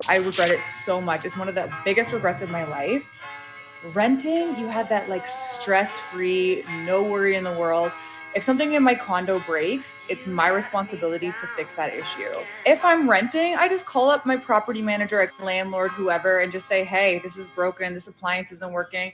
I regret it so much. It's one of the biggest regrets of my life. Renting, you had that like stress-free, no worry in the world. If something in my condo breaks, it's my responsibility to fix that issue. If I'm renting, I just call up my property manager, a landlord, whoever, and just say, hey, this is broken, this appliance isn't working.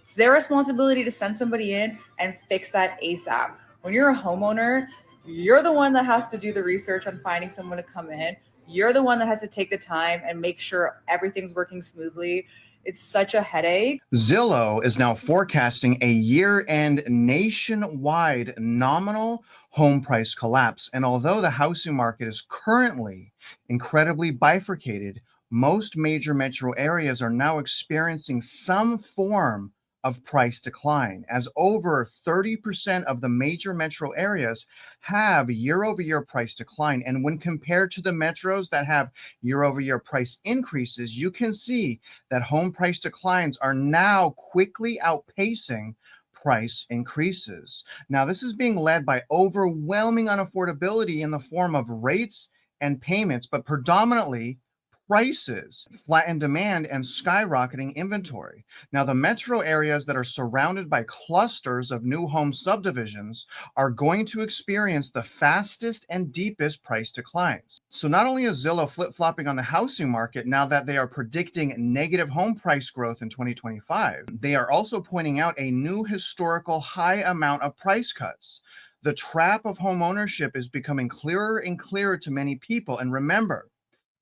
It's their responsibility to send somebody in and fix that ASAP. When you're a homeowner, you're the one that has to do the research on finding someone to come in. You're the one that has to take the time and make sure everything's working smoothly. It's such a headache. Zillow is now forecasting a year-end nationwide nominal home price collapse. And although the housing market is currently incredibly bifurcated, most major metro areas are now experiencing some form of price decline, as over 30% of the major metro areas have year-over-year price decline. And when compared to the metros that have year-over-year price increases, you can see that home price declines are now quickly outpacing price increases. Now, this is being led by overwhelming unaffordability in the form of rates and payments, but predominantly prices, flattened demand, and skyrocketing inventory. Now, the metro areas that are surrounded by clusters of new home subdivisions are going to experience the fastest and deepest price declines. So not only is Zillow flip-flopping on the housing market now that they are predicting negative home price growth in 2025, they are also pointing out a new historical high amount of price cuts. The trap of home ownership is becoming clearer and clearer to many people. And remember,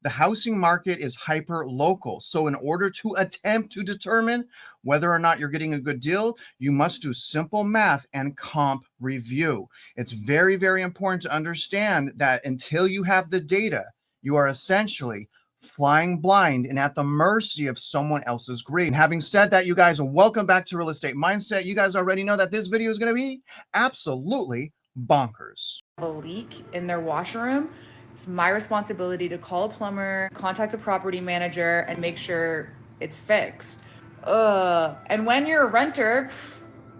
the housing market is hyper local. So in order to attempt to determine whether or not you're getting a good deal, you must do simple math and comp review. It's very, very important to understand that until you have the data, you are essentially flying blind and at the mercy of someone else's greed. And having said that, you guys, welcome back to Real Estate Mindset. You guys already know that this video is going to be absolutely bonkers. A leak in their washroom. It's my responsibility to call a plumber, contact the property manager, and make sure it's fixed. And when you're a renter,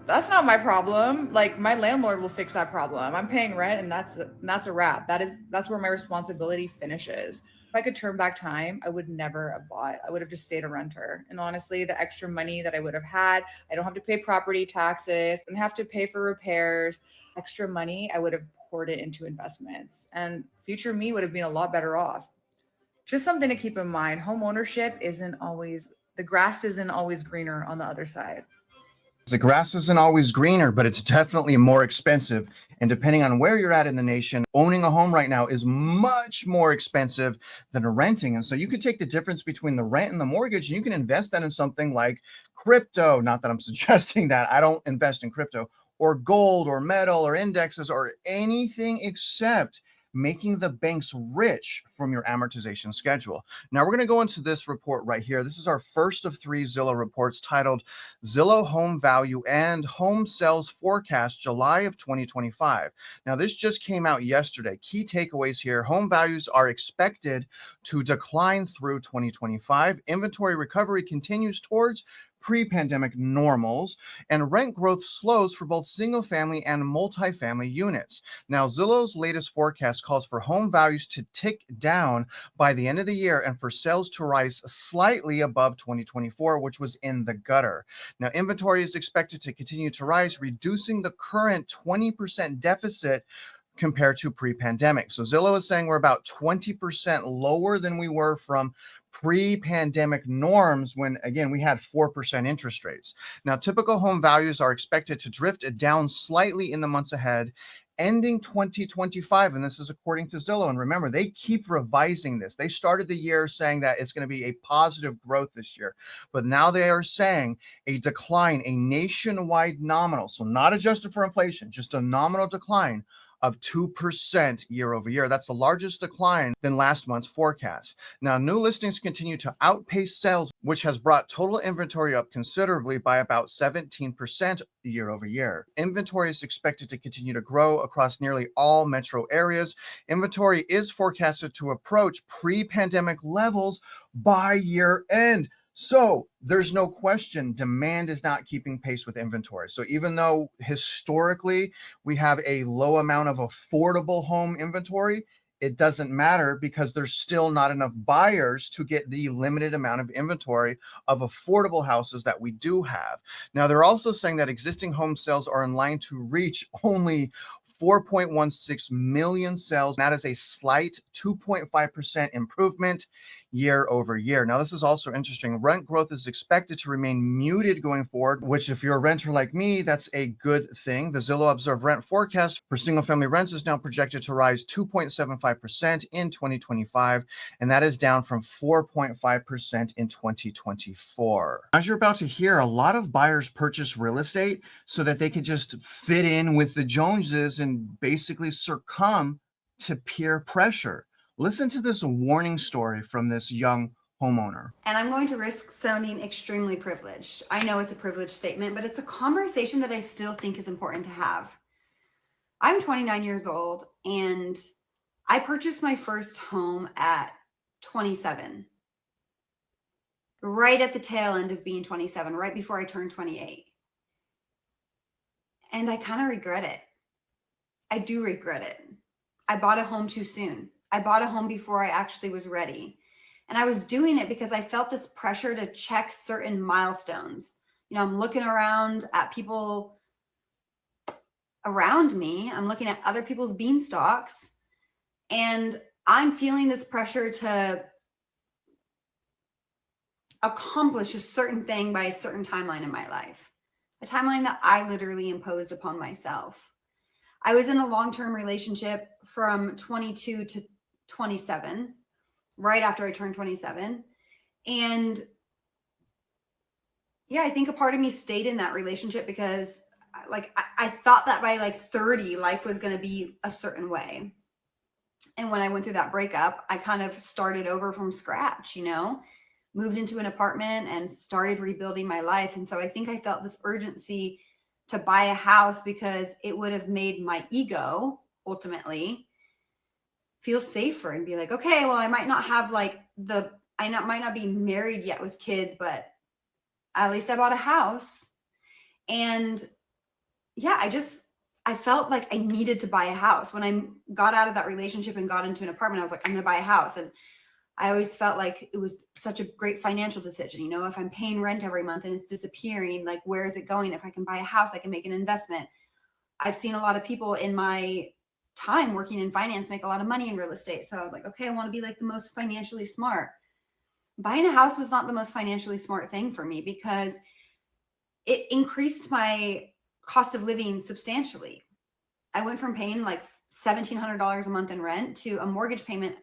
that's not my problem. Like, my landlord will fix that problem. I'm paying rent, and that's a wrap. That's where my responsibility finishes. If I could turn back time, I would never have bought. I would have just stayed a renter. And honestly, the extra money that I would have had, I don't have to pay property taxes, I don't have to pay for repairs. Extra money, I would have poured it into investments, and future me would have been a lot better off. Just something to keep in mind. Home ownership the grass isn't always greener on the other side. The grass isn't always greener, but it's definitely more expensive. And depending on where you're at in the nation, owning a home right now is much more expensive than renting. And so you could take the difference between the rent and the mortgage, and you can invest that in something like crypto. Not that I'm suggesting that. I don't invest in crypto, or gold, or metal, or indexes, or anything except making the banks rich from your amortization schedule. Now we're going to go into this report right here. This is our first of 3 Zillow reports titled Zillow Home Value and Home Sales Forecast July of 2025. Now this just came out yesterday. Key takeaways here: home values are expected to decline through 2025. Inventory recovery continues towards pre-pandemic normals, and rent growth slows for both single-family and multifamily units. Now, Zillow's latest forecast calls for home values to tick down by the end of the year and for sales to rise slightly above 2024, which was in the gutter. Now, inventory is expected to continue to rise, reducing the current 20% deficit compared to pre-pandemic. So Zillow is saying we're about 20% lower than we were from pre-pandemic norms when, again, we had 4% interest rates. Now, typical home values are expected to drift down slightly in the months ahead, ending 2025, and this is according to Zillow. And remember, they keep revising this. They started the year saying that it's going to be a positive growth this year, but now they are saying a decline, a nationwide nominal, so not adjusted for inflation, just a nominal decline of 2% year over year. That's the largest decline than last month's forecast. Now, new listings continue to outpace sales, which has brought total inventory up considerably by about 17% year over year. Inventory is expected to continue to grow across nearly all metro areas. Inventory is forecasted to approach pre-pandemic levels by year end. So there's no question demand is not keeping pace with inventory. So even though historically we have a low amount of affordable home inventory, it doesn't matter because there's still not enough buyers to get the limited amount of inventory of affordable houses that we do have. Now, they're also saying that existing home sales are in line to reach only 4.16 million sales. That is a slight 2.5% improvement year over year. Now, this is also interesting. Rent growth is expected to remain muted going forward, which if you're a renter like me, that's a good thing. The Zillow Observed Rent forecast for single family rents is now projected to rise 2.75% in 2025, and that is down from 4.5% in 2024. As you're about to hear, a lot of buyers purchase real estate so that they could just fit in with the Joneses and basically succumb to peer pressure. Listen to this warning story from this young homeowner. And I'm going to risk sounding extremely privileged. I know it's a privileged statement, but it's a conversation that I still think is important to have. I'm 29 years old and I purchased my first home at 27. Right at the tail end of being 27, right before I turned 28. And I kind of regret it. I do regret it. I bought a home too soon. I bought a home before I actually was ready. And I was doing it because I felt this pressure to check certain milestones. You know, I'm looking around at people around me. I'm looking at other people's beanstalks. And I'm feeling this pressure to accomplish a certain thing by a certain timeline in my life. A timeline that I literally imposed upon myself. I was in a long-term relationship from 22 to 27, right after I turned 27. And yeah, I think a part of me stayed in that relationship because I thought that by 30, life was going to be a certain way. And when I went through that breakup, I kind of started over from scratch, moved into an apartment and started rebuilding my life. And so I think I felt this urgency to buy a house because it would have made my ego ultimately feel safer and be like, okay, well, I might not have might not be married yet with kids, but at least I bought a house. And yeah, I felt like I needed to buy a house. When I got out of that relationship and got into an apartment, I was like, I'm going to buy a house. And I always felt like it was such a great financial decision. If I'm paying rent every month and it's disappearing, where is it going? If I can buy a house, I can make an investment. I've seen a lot of people in my time working in finance make a lot of money in real estate. So I was like, okay, I want to be the most financially smart. Buying a house was not the most financially smart thing for me because it increased my cost of living substantially. I went from paying $1,700 a month in rent to a mortgage payment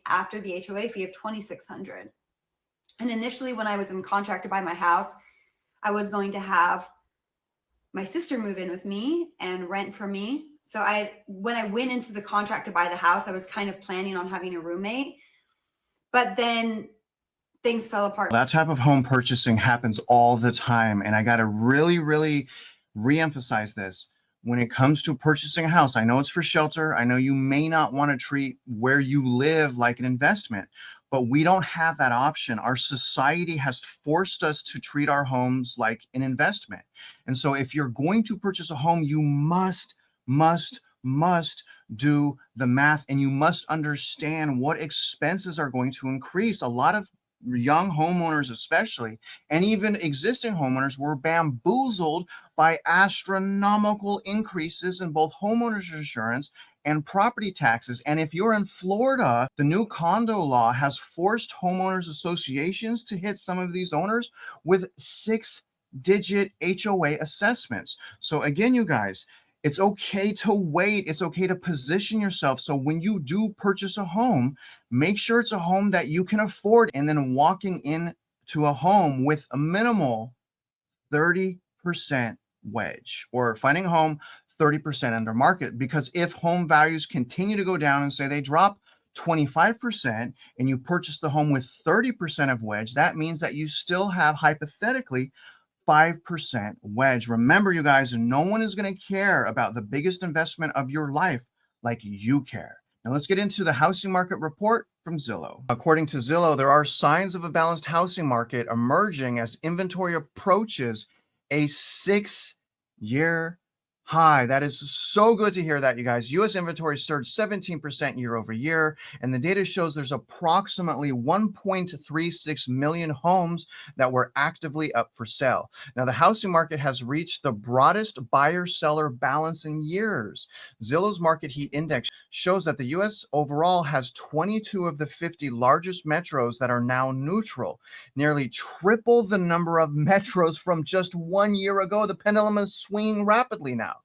after the HOA fee of $2,600. And initially when I was in contract to buy my house, I was going to have my sister move in with me and rent for me. So when I went into the contract to buy the house, I was kind of planning on having a roommate, but then things fell apart. That type of home purchasing happens all the time. And I got to really, really reemphasize this. When it comes to purchasing a house, I know it's for shelter. I know you may not want to treat where you live like an investment, but we don't have that option. Our society has forced us to treat our homes like an investment. And so if you're going to purchase a home, you must do the math, and you must understand what expenses are going to increase. A lot of young homeowners especially, and even existing homeowners, were bamboozled by astronomical increases in both homeowners insurance and property taxes. And if you're in Florida, the new condo law has forced homeowners associations to hit some of these owners with 6-digit HOA assessments. So again, you guys, it's okay to wait. It's okay to position yourself. So when you do purchase a home, make sure it's a home that you can afford. And then walking into a home with a minimal 30% wedge, or finding a home 30% under market. Because if home values continue to go down and say they drop 25% and you purchase the home with 30% of wedge, that means that you still have hypothetically 5% wedge. Remember, you guys, no one is going to care about the biggest investment of your life like you care. Now let's get into the housing market report from Zillow. According to Zillow, there are signs of a balanced housing market emerging as inventory approaches a 6-year high. That is so good to hear that, you guys. U.S. inventory surged 17% year over year, and the data shows there's approximately 1.36 million homes that were actively up for sale. Now, the housing market has reached the broadest buyer-seller balance in years. Zillow's Market Heat Index shows that the U.S. overall has 22 of the 50 largest metros that are now neutral, nearly triple the number of metros from just 1 year ago. The pendulum is swinging rapidly now.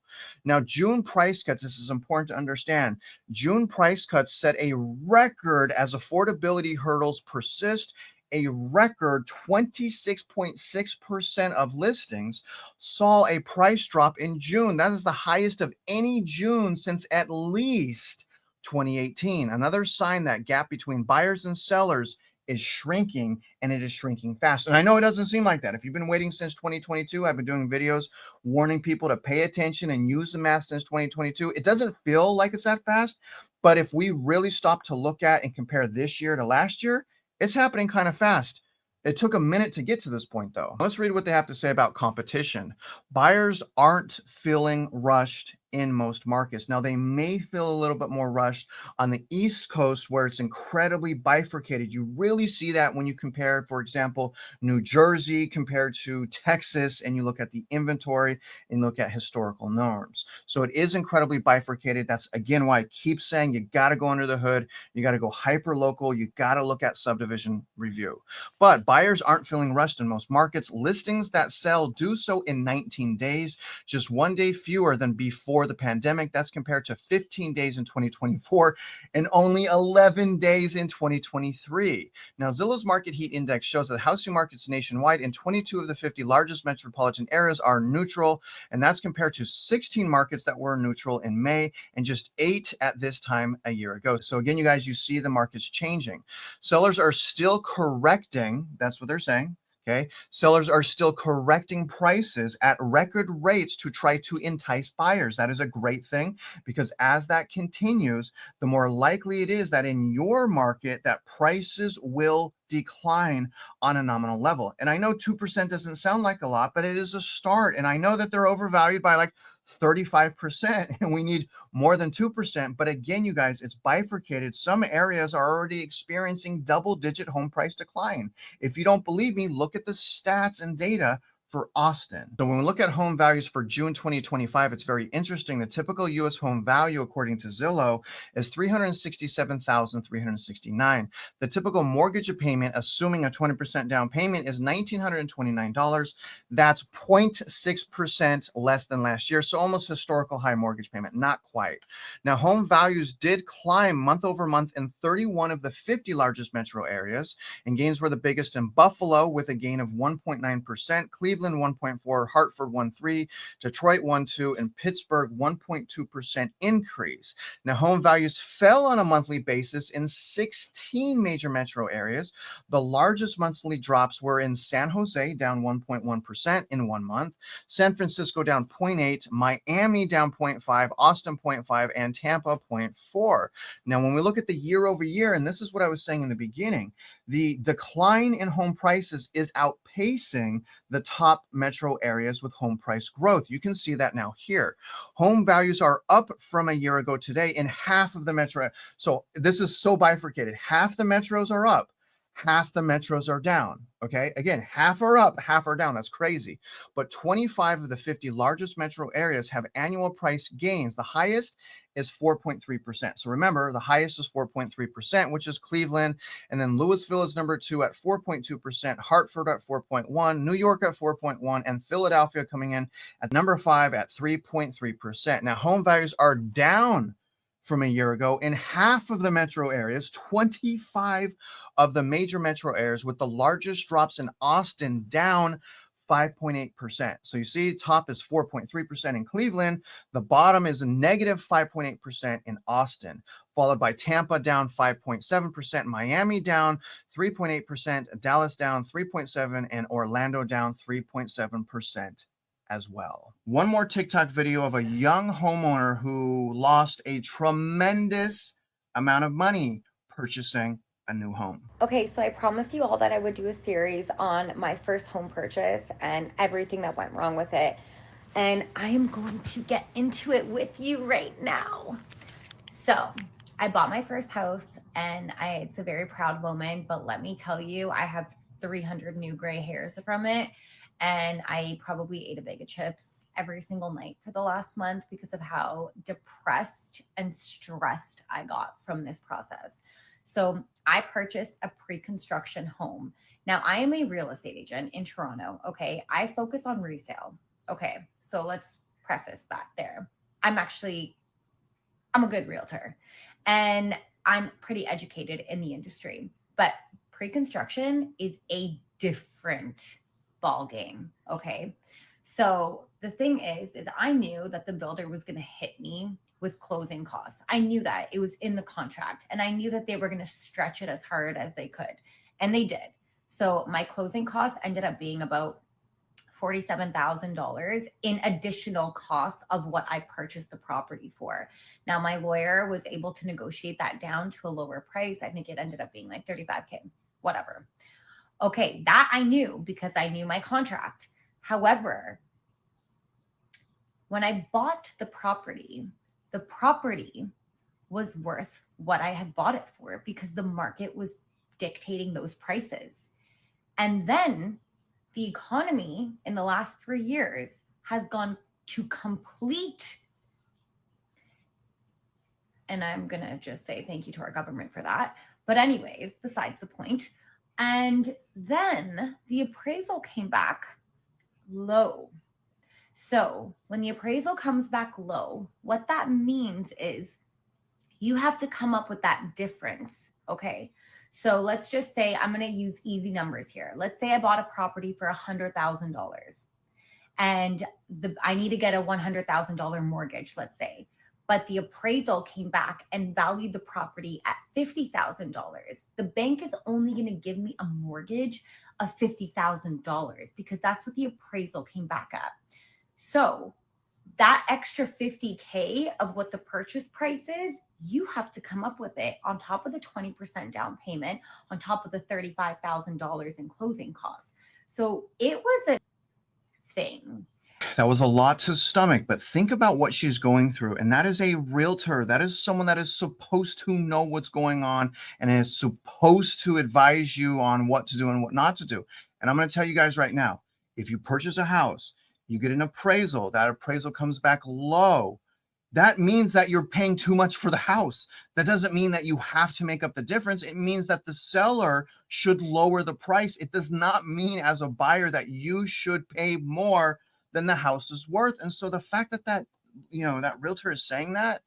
Now, June price cuts, this is important to understand. June price cuts set a record as affordability hurdles persist. A record 26.6% of listings saw a price drop in June. That is the highest of any June since at least 2018. Another sign that gap between buyers and sellers is shrinking, and it is shrinking fast. And I know it doesn't seem like that. If you've been waiting since 2022, I've been doing videos warning people to pay attention and use the math since 2022. It doesn't feel like it's that fast, but if we really stop to look at and compare this year to last year, it's happening kind of fast. It took a minute to get to this point, though. Let's read what they have to say about competition. Buyers aren't feeling rushed in most markets. Now, they may feel a little bit more rushed on the East Coast where it's incredibly bifurcated. You really see that when you compare, for example, New Jersey compared to Texas, and you look at the inventory and look at historical norms. So it is incredibly bifurcated. That's, again, why I keep saying you got to go under the hood. You got to go hyper local. You got to look at subdivision review. But buyers aren't feeling rushed in most markets. Listings that sell do so in 19 days, just 1 day fewer than before the pandemic. That's compared to 15 days in 2024 and only 11 days in 2023. Now, Zillow's Market Heat Index shows that housing markets nationwide in 22 of the 50 largest metropolitan areas are neutral, and that's compared to 16 markets that were neutral in May and just 8 at this time a year ago. So again, you guys, you see the markets changing. Sellers are still correcting. That's what they're saying. Okay. Sellers are still correcting prices at record rates to try to entice buyers. That is a great thing, because as that continues, the more likely it is that in your market that prices will decline on a nominal level. And I know 2% doesn't sound like a lot, but it is a start. And I know that they're overvalued by like 35%, and we need more than 2%. But again, you guys, it's bifurcated. Some areas are already experiencing double-digit home price decline. If you don't believe me, look at the stats and data for Austin. So when we look at home values for June 2025, it's very interesting. The typical U.S. home value, according to Zillow, is $367,369. The typical mortgage payment, assuming a 20% down payment, is $1,929. That's 0.6% less than last year. So almost historical high mortgage payment, not quite. Now, home values did climb month over month in 31 of the 50 largest metro areas, and gains were the biggest in Buffalo with a gain of 1.9%, Cleveland 1.4%, Hartford 1.3%, Detroit 1.2%, and Pittsburgh 1.2% increase. Now, home values fell on a monthly basis in 16 major metro areas. The largest monthly drops were in San Jose, down 1.1% in 1 month, San Francisco down 0.8%, Miami down 0.5%, Austin 0.5%, and Tampa 0.4%. Now, when we look at the year over year, and this is what I was saying in the beginning, the decline in home prices is outpacing the top metro areas with home price growth. You can see that now here. Home values are up from a year ago today in half of the metro. So this is so bifurcated. Half the metros are up, half the metros are down. Okay. Again, half are up, half are down. That's crazy. But 25 of the 50 largest metro areas have annual price gains. The highest is 4.3%. So remember, the highest is 4.3%, which is Cleveland. And then Louisville is number 2 at 4.2%, Hartford at 4.1%, New York at 4.1%, and Philadelphia coming in at number 5 at 3.3%. Now, home values are down from a year ago in half of the metro areas, 25 of the major metro areas, with the largest drops in Austin down 5.8%. So you see, top is 4.3% in Cleveland. The bottom is a negative 5.8% in Austin, followed by Tampa down 5.7%, Miami down 3.8%, Dallas down 3.7%, and Orlando down 3.7%. as well. One more TikTok video of a young homeowner who lost a tremendous amount of money purchasing a new home. Okay, so I promised you all that I would do a series on my first home purchase and everything that went wrong with it. and I am going to get into it with you right now. So I bought my first house, and it's a very proud moment, but let me tell you, I have 300 new gray hairs from it, and I probably ate a bag of chips every single night for the last month because of how depressed and stressed I got from this process. So I purchased a pre-construction home. Now, I am a real estate agent in Toronto, okay? I focus on resale. Okay, so let's preface that there. I'm a good realtor, and I'm pretty educated in the industry, but pre-construction is a different ball game. Okay. So the thing is I knew that the builder was going to hit me with closing costs. I knew that it was in the contract, and I knew that they were going to stretch it as hard as they could. And they did. So my closing costs ended up being about $47,000 in additional costs of what I purchased the property for. Now, my lawyer was able to negotiate that down to a lower price. I think it ended up being like $35K, whatever. Okay, that I knew because I knew my contract. However, when I bought the property was worth what I had bought it for because the market was dictating those prices. And then the economy in the last 3 years has gone to complete, and I'm going to just say thank you to our government for that. But anyways, besides the point. And then the appraisal came back low. So when the appraisal comes back low, what that means is you have to come up with that difference. Okay. So let's just say I'm going to use easy numbers here. Let's say I bought a property for $100,000 and I need to get a $100,000 mortgage, let's say. But the appraisal came back and valued the property at $50,000. The bank is only going to give me a mortgage of $50,000 because that's what the appraisal came back at. So that extra $50K of what the purchase price is, you have to come up with it on top of the 20% down payment, on top of the $35,000 in closing costs. So it was a thing. That was a lot to stomach, but think about what she's going through. And that is a realtor. That is someone that is supposed to know what's going on and is supposed to advise you on what to do and what not to do. And I'm going to tell you guys right now, if you purchase a house, you get an appraisal, that appraisal comes back low. That means that you're paying too much for the house. That doesn't mean that you have to make up the difference. It means that the seller should lower the price. It does not mean as a buyer that you should pay more than the house is worth. And so the fact that realtor is saying that,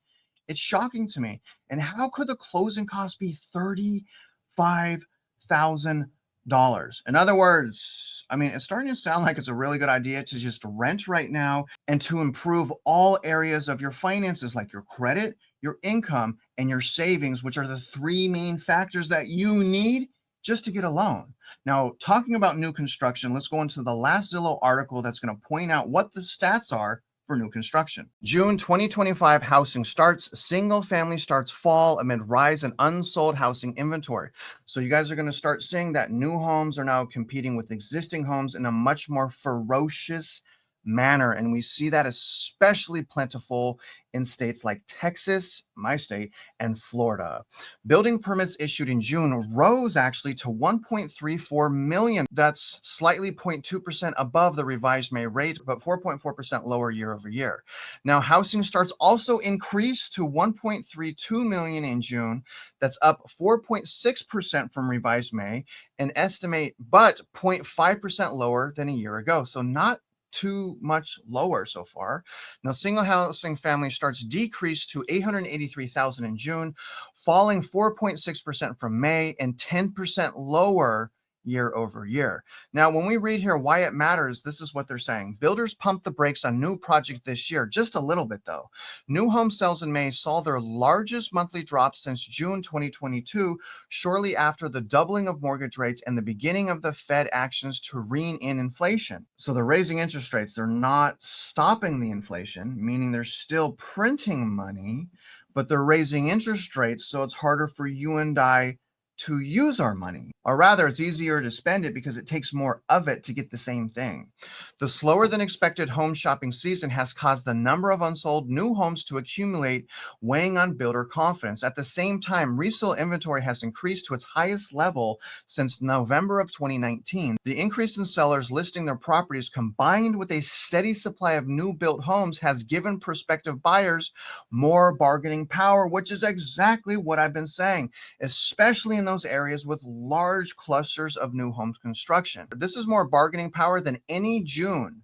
it's shocking to me. And how could the closing cost be $35,000? In other words, I mean, it's starting to sound like it's a really good idea to just rent right now and to improve all areas of your finances, like your credit, your income, and your savings, which are the three main factors that you need just to get a loan. Now, talking about new construction, let's go into the last Zillow article that's going to point out what the stats are for new construction. June 2025 housing starts, single family starts fall amid rise in unsold housing inventory. So you guys are going to start seeing that new homes are now competing with existing homes in a much more ferocious manner. And we see that especially plentiful in states like Texas, my state, and Florida. Building permits issued in June rose actually to 1.34 million. That's slightly 0.2% above the revised May rate, but 4.4% lower year over year. Now, housing starts also increased to 1.32 million in June. That's up 4.6% from revised May, but 0.5% lower than a year ago. So not too much lower so far. Now, single housing family starts decreased to 883,000 in June, falling 4.6% from May and 10% lower year over year. Now, when we read here why it matters, this is what they're saying. Builders pumped the brakes on new projects this year, just a little bit though. New home sales in May saw their largest monthly drop since June 2022, shortly after the doubling of mortgage rates and the beginning of the Fed actions to rein in inflation. So they're raising interest rates. They're not stopping the inflation, meaning they're still printing money, but they're raising interest rates. So it's harder for you and I to use our money, or rather it's easier to spend it because it takes more of it to get the same thing. The slower than expected home shopping season has caused the number of unsold new homes to accumulate, weighing on builder confidence. At the same time, resale inventory has increased to its highest level since November of 2019. The increase in sellers listing their properties combined with a steady supply of new built homes has given prospective buyers more bargaining power, which is exactly what I've been saying, especially in those areas with large clusters of new homes construction. This is more bargaining power than any June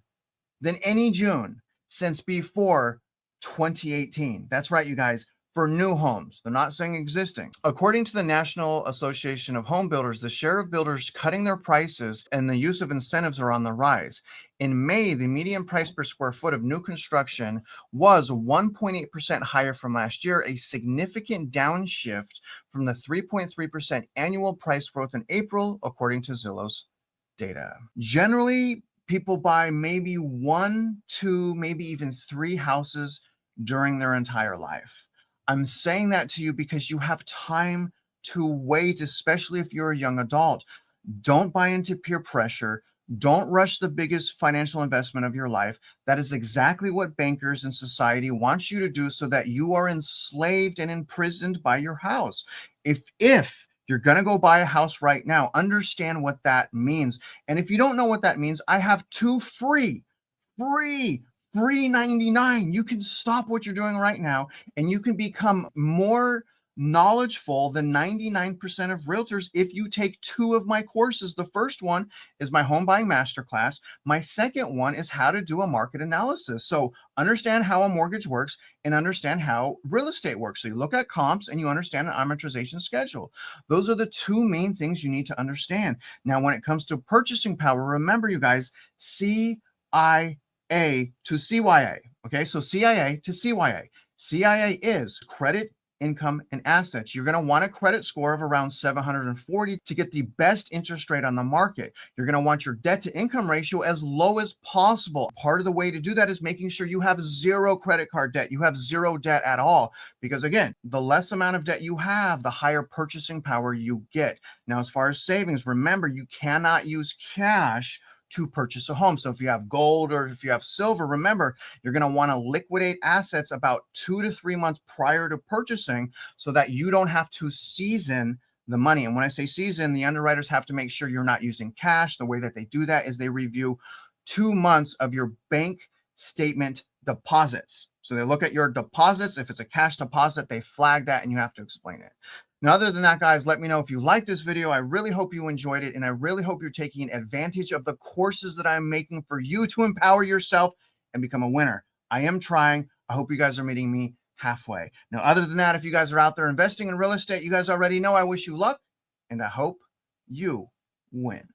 since before 2018. That's right, you guys, for new homes. They're not saying existing. According to the National Association of Home Builders, the share of builders cutting their prices and the use of incentives are on the rise. In May, the median price per square foot of new construction was 1.8% higher from last year, a significant downshift from the 3.3% annual price growth in April, according to Zillow's data. Generally, people buy maybe 1, 2, maybe even 3 houses during their entire life. I'm saying that to you because you have time to wait, especially if you're a young adult. Don't buy into peer pressure. Don't rush the biggest financial investment of your life. That is exactly what bankers and society want you to do, so that you are enslaved and imprisoned by your house. If you're going to go buy a house right now, understand what that means. And if you don't know what that means, I have 2 free 99. You can stop what you're doing right now and you can become more knowledgeable than 99% of realtors if you take 2 of my courses. The first one is my home buying masterclass. My second one is how to do a market analysis. So understand how a mortgage works and understand how real estate works. So you look at comps and you understand an amortization schedule. Those are the 2 main things you need to understand. Now, when it comes to purchasing power, remember, you guys, CIA to CYA. Okay, so CIA to CYA. CIA is credit, income, and assets. You're going to want a credit score of around 740 to get the best interest rate on the market. You're going to want your debt to income ratio as low as possible. Part of the way to do that is making sure you have 0 credit card debt. You have 0 debt at all, because again, the less amount of debt you have, the higher purchasing power you get. Now, as far as savings, remember, you cannot use cash to purchase a home. So if you have gold or if you have silver, remember, you're going to want to liquidate assets about 2 to 3 months prior to purchasing so that you don't have to season the money. And when I say season, the underwriters have to make sure you're not using cash. The way that they do that is they review 2 months of your bank statement deposits. So they look at your deposits. If it's a cash deposit, they flag that and you have to explain it. Now, other than that, guys, let me know if you like this video. I really hope you enjoyed it, and I really hope you're taking advantage of the courses that I'm making for you to empower yourself and become a winner. I am trying. I hope you guys are meeting me halfway. Now, other than that, if you guys are out there investing in real estate, you guys already know I wish you luck, and I hope you win.